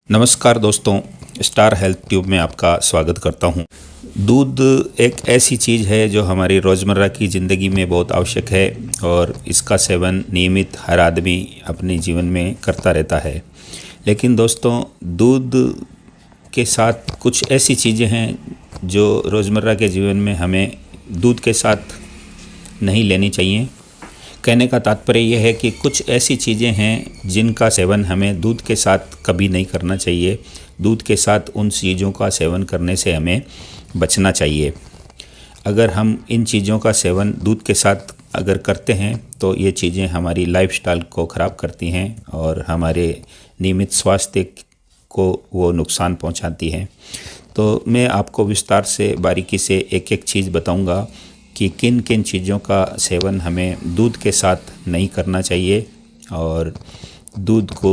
नमस्कार दोस्तों, star health tube में आपका स्वागत करता हूं। दूध एक ऐसी चीज़ है जो हमारी रोज़मर्रा की ज़िंदगी में बहुत आवश्यक है और इसका सेवन नियमित हर आदमी अपने जीवन में करता रहता है। लेकिन दोस्तों, दूध के साथ कुछ ऐसी चीज़ें हैं जो रोज़मर्रा के जीवन में हमें दूध के साथ नहीं लेनी चाहिए। कहने का तात्पर्य यह है कि कुछ ऐसी चीज़ें हैं जिनका सेवन हमें दूध के साथ कभी नहीं करना चाहिए। दूध के साथ उन चीज़ों का सेवन करने से हमें बचना चाहिए। अगर हम इन चीज़ों का सेवन दूध के साथ अगर करते हैं तो ये चीज़ें हमारी लाइफस्टाइल को ख़राब करती हैं और हमारे नियमित स्वास्थ्य को वो नुकसान पहुंचाती हैं। तो मैं आपको विस्तार से बारीकी से एक एक चीज़ बताऊंगा कि किन किन चीज़ों का सेवन हमें दूध के साथ नहीं करना चाहिए और दूध को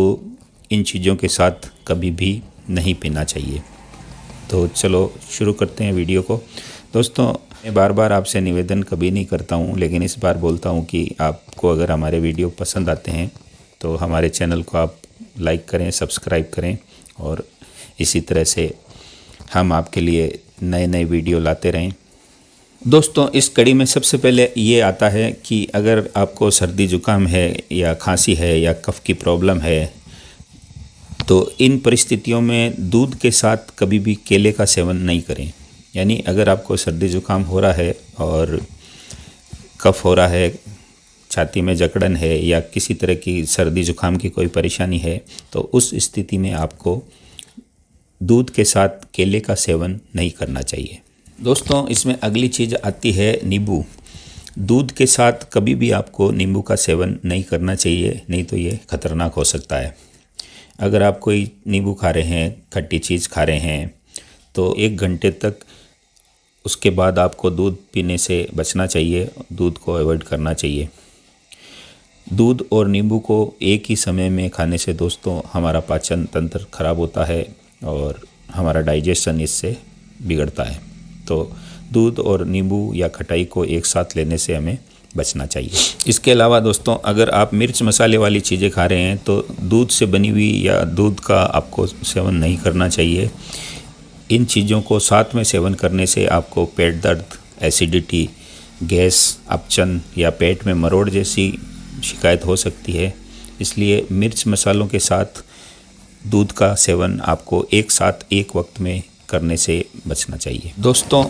इन चीज़ों के साथ कभी भी नहीं पीना चाहिए। तो चलो शुरू करते हैं वीडियो को। दोस्तों, मैं बार बार आपसे निवेदन कभी नहीं करता हूं, लेकिन इस बार बोलता हूं कि आपको अगर हमारे वीडियो पसंद आते हैं तो हमारे चैनल को आप लाइक करें, सब्सक्राइब करें और इसी तरह से हम आपके लिए नए नए वीडियो लाते रहें। दोस्तों, इस कड़ी में सबसे पहले ये आता है कि अगर आपको सर्दी जुकाम है या खांसी है या कफ़ की प्रॉब्लम है तो इन परिस्थितियों में दूध के साथ कभी भी केले का सेवन नहीं करें। यानी अगर आपको सर्दी जुकाम हो रहा है और कफ़ हो रहा है, छाती में जकड़न है या किसी तरह की सर्दी जुकाम की कोई परेशानी है तो उस स्थिति में आपको दूध के साथ केले का सेवन नहीं करना चाहिए। दोस्तों, इसमें अगली चीज़ आती है नींबू। दूध के साथ कभी भी आपको नींबू का सेवन नहीं करना चाहिए, नहीं तो ये खतरनाक हो सकता है। अगर आप कोई नींबू खा रहे हैं, खट्टी चीज़ खा रहे हैं तो 1 घंटे तक उसके बाद आपको दूध पीने से बचना चाहिए, दूध को अवॉइड करना चाहिए। दूध और नींबू को एक ही समय में खाने से दोस्तों हमारा पाचन तंत्र खराब होता है और हमारा डाइजेशन इससे बिगड़ता है। तो दूध और नींबू या खटाई को एक साथ लेने से हमें बचना चाहिए। इसके अलावा दोस्तों, अगर आप मिर्च मसाले वाली चीज़ें खा रहे हैं तो दूध से बनी हुई या दूध का आपको सेवन नहीं करना चाहिए। इन चीज़ों को साथ में सेवन करने से आपको पेट दर्द, एसिडिटी, गैस, अपचन या पेट में मरोड़ जैसी शिकायत हो सकती है। इसलिए मिर्च मसालों के साथ दूध का सेवन आपको एक साथ एक वक्त में करने से बचना चाहिए। दोस्तों,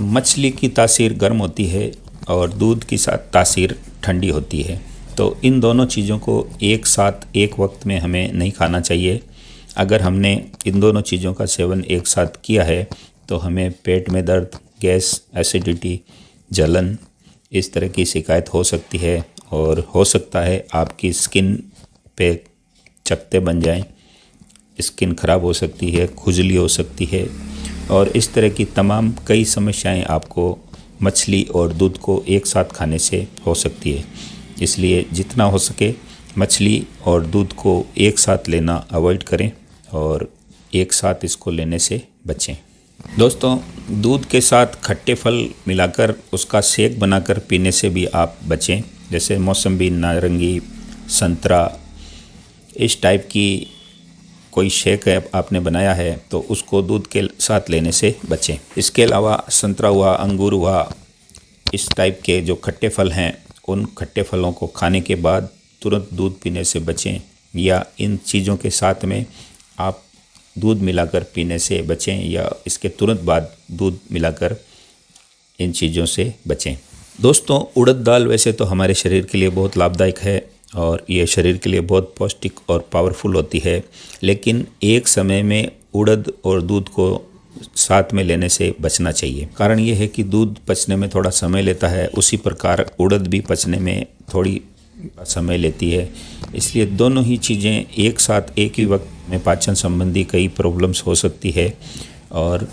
मछली की तासीर गर्म होती है और दूध की तासीर ठंडी होती है, तो इन दोनों चीज़ों को एक साथ एक वक्त में हमें नहीं खाना चाहिए। अगर हमने इन दोनों चीज़ों का सेवन एक साथ किया है तो हमें पेट में दर्द, गैस, एसिडिटी, जलन इस तरह की शिकायत हो सकती है और हो सकता है आपकी स्किन पे चकत्ते बन जाएं, स्किन खराब हो सकती है, खुजली हो सकती है और इस तरह की तमाम कई समस्याएं आपको मछली और दूध को एक साथ खाने से हो सकती है। इसलिए जितना हो सके मछली और दूध को एक साथ लेना अवॉइड करें और एक साथ इसको लेने से बचें। दोस्तों, दूध के साथ खट्टे फल मिलाकर उसका शेक बनाकर पीने से भी आप बचें। जैसे मौसम्बी, नारंगी, संतरा, इस टाइप की कोई शेक है आपने बनाया है तो उसको दूध के साथ लेने से बचें। इसके अलावा संतरा हुआ, अंगूर हुआ, इस टाइप के जो खट्टे फल हैं उन खट्टे फलों को खाने के बाद तुरंत दूध पीने से बचें या इन चीज़ों के साथ में आप दूध मिलाकर पीने से बचें या इसके तुरंत बाद दूध मिलाकर इन चीज़ों से बचें। दोस्तों, उड़द दाल वैसे तो हमारे शरीर के लिए बहुत लाभदायक है और ये शरीर के लिए बहुत पौष्टिक और पावरफुल होती है, लेकिन एक समय में उड़द और दूध को साथ में लेने से बचना चाहिए। कारण ये है कि दूध पचने में थोड़ा समय लेता है, उसी प्रकार उड़द भी पचने में थोड़ी समय लेती है। इसलिए दोनों ही चीज़ें एक साथ एक ही वक्त में पाचन संबंधी कई प्रॉब्लम्स हो सकती है और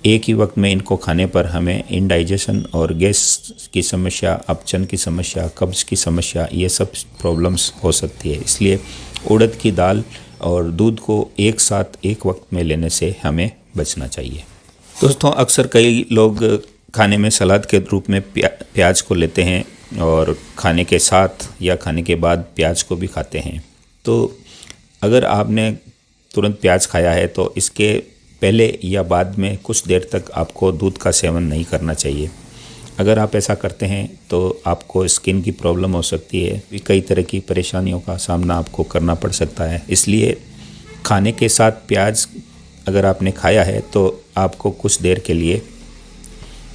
एक ही वक्त में इनको खाने पर हमें इंडाइजेशन और गैस की समस्या, अपचन की समस्या, कब्ज़ की समस्या, ये सब प्रॉब्लम्स हो सकती है। इसलिए उड़द की दाल और दूध को एक साथ एक वक्त में लेने से हमें बचना चाहिए। दोस्तों, अक्सर कई लोग खाने में सलाद के रूप में प्याज को लेते हैं और खाने के साथ या खाने के बाद प्याज को भी खाते हैं। तो अगर आपने तुरंत प्याज खाया है तो इसके पहले या बाद में कुछ देर तक आपको दूध का सेवन नहीं करना चाहिए। अगर आप ऐसा करते हैं तो आपको स्किन की प्रॉब्लम हो सकती है, कई तरह की परेशानियों का सामना आपको करना पड़ सकता है। इसलिए खाने के साथ प्याज अगर आपने खाया है तो आपको कुछ देर के लिए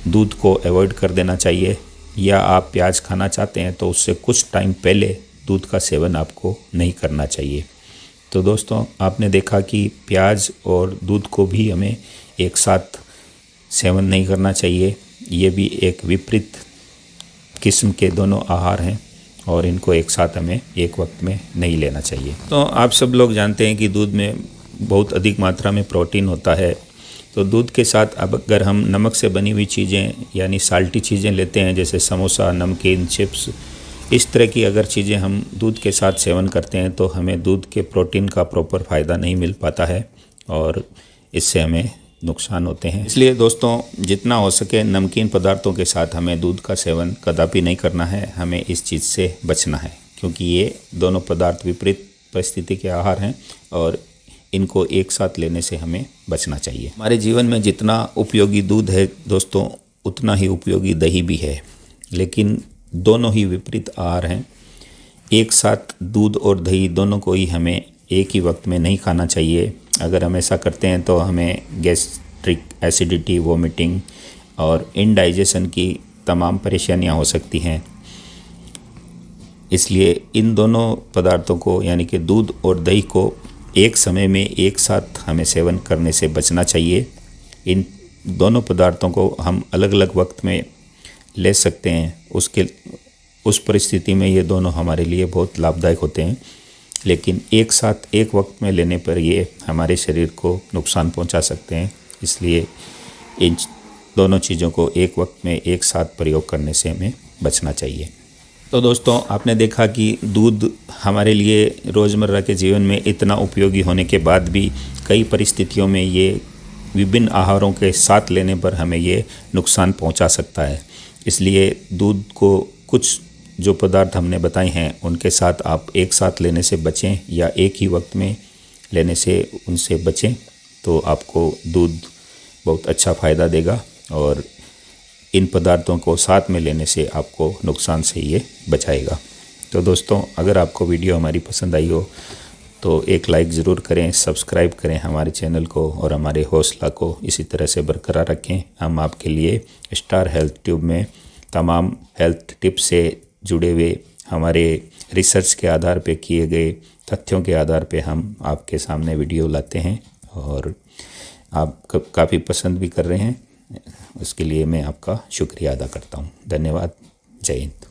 दूध को अवॉइड कर देना चाहिए, या आप प्याज खाना चाहते हैं तो उससे कुछ टाइम पहले दूध का सेवन आपको नहीं करना चाहिए। तो दोस्तों, आपने देखा कि प्याज और दूध को भी हमें एक साथ सेवन नहीं करना चाहिए। ये भी एक विपरीत किस्म के दोनों आहार हैं और इनको एक साथ हमें एक वक्त में नहीं लेना चाहिए। तो आप सब लोग जानते हैं कि दूध में बहुत अधिक मात्रा में प्रोटीन होता है। तो दूध के साथ अब अगर हम नमक से बनी हुई चीज़ें यानी साल्टी चीज़ें लेते हैं, जैसे समोसा, नमकीन, चिप्स, इस तरह की अगर चीज़ें हम दूध के साथ सेवन करते हैं तो हमें दूध के प्रोटीन का प्रॉपर फ़ायदा नहीं मिल पाता है और इससे हमें नुकसान होते हैं। इसलिए दोस्तों, जितना हो सके नमकीन पदार्थों के साथ हमें दूध का सेवन कदापि नहीं करना है। हमें इस चीज़ से बचना है क्योंकि ये दोनों पदार्थ विपरीत परिस्थिति के आहार हैं और इनको एक साथ लेने से हमें बचना चाहिए। हमारे जीवन में जितना उपयोगी दूध है दोस्तों, उतना ही उपयोगी दही भी है, लेकिन दोनों ही विपरीत आहार हैं। एक साथ दूध और दही दोनों को ही हमें एक ही वक्त में नहीं खाना चाहिए। अगर हम ऐसा करते हैं तो हमें गैस्ट्रिक एसिडिटी, वोमिटिंग और इनडाइजेशन की तमाम परेशानियां हो सकती हैं। इसलिए इन दोनों पदार्थों को यानी कि दूध और दही को एक समय में एक साथ हमें सेवन करने से बचना चाहिए। इन दोनों पदार्थों को हम अलग अलग वक्त में ले सकते हैं। उस परिस्थिति में ये दोनों हमारे लिए बहुत लाभदायक होते हैं, लेकिन एक साथ एक वक्त में लेने पर ये हमारे शरीर को नुकसान पहुंचा सकते हैं। इसलिए इन दोनों चीज़ों को एक वक्त में एक साथ प्रयोग करने से हमें बचना चाहिए। तो दोस्तों, आपने देखा कि दूध हमारे लिए रोज़मर्रा के जीवन में इतना उपयोगी होने के बाद भी कई परिस्थितियों में ये विभिन्न आहारों के साथ लेने पर हमें ये नुकसान पहुंचा सकता है। इसलिए दूध को कुछ जो पदार्थ हमने बताए हैं उनके साथ आप एक साथ लेने से बचें या एक ही वक्त में लेने से उनसे बचें, तो आपको दूध बहुत अच्छा फ़ायदा देगा और इन पदार्थों को साथ में लेने से आपको नुकसान से ये बचाएगा। तो दोस्तों, अगर आपको वीडियो हमारी पसंद आई हो तो एक लाइक ज़रूर करें, सब्सक्राइब करें हमारे चैनल को और हमारे हौसला को इसी तरह से बरकरार रखें। हम आपके लिए स्टार हेल्थ ट्यूब में तमाम हेल्थ टिप्स से जुड़े हुए हमारे रिसर्च के आधार पे किए गए तथ्यों के आधार पे हम आपके सामने वीडियो लाते हैं और आप काफ़ी पसंद भी कर रहे हैं। उसके लिए मैं आपका शुक्रिया अदा करता हूँ। धन्यवाद। जय हिंद।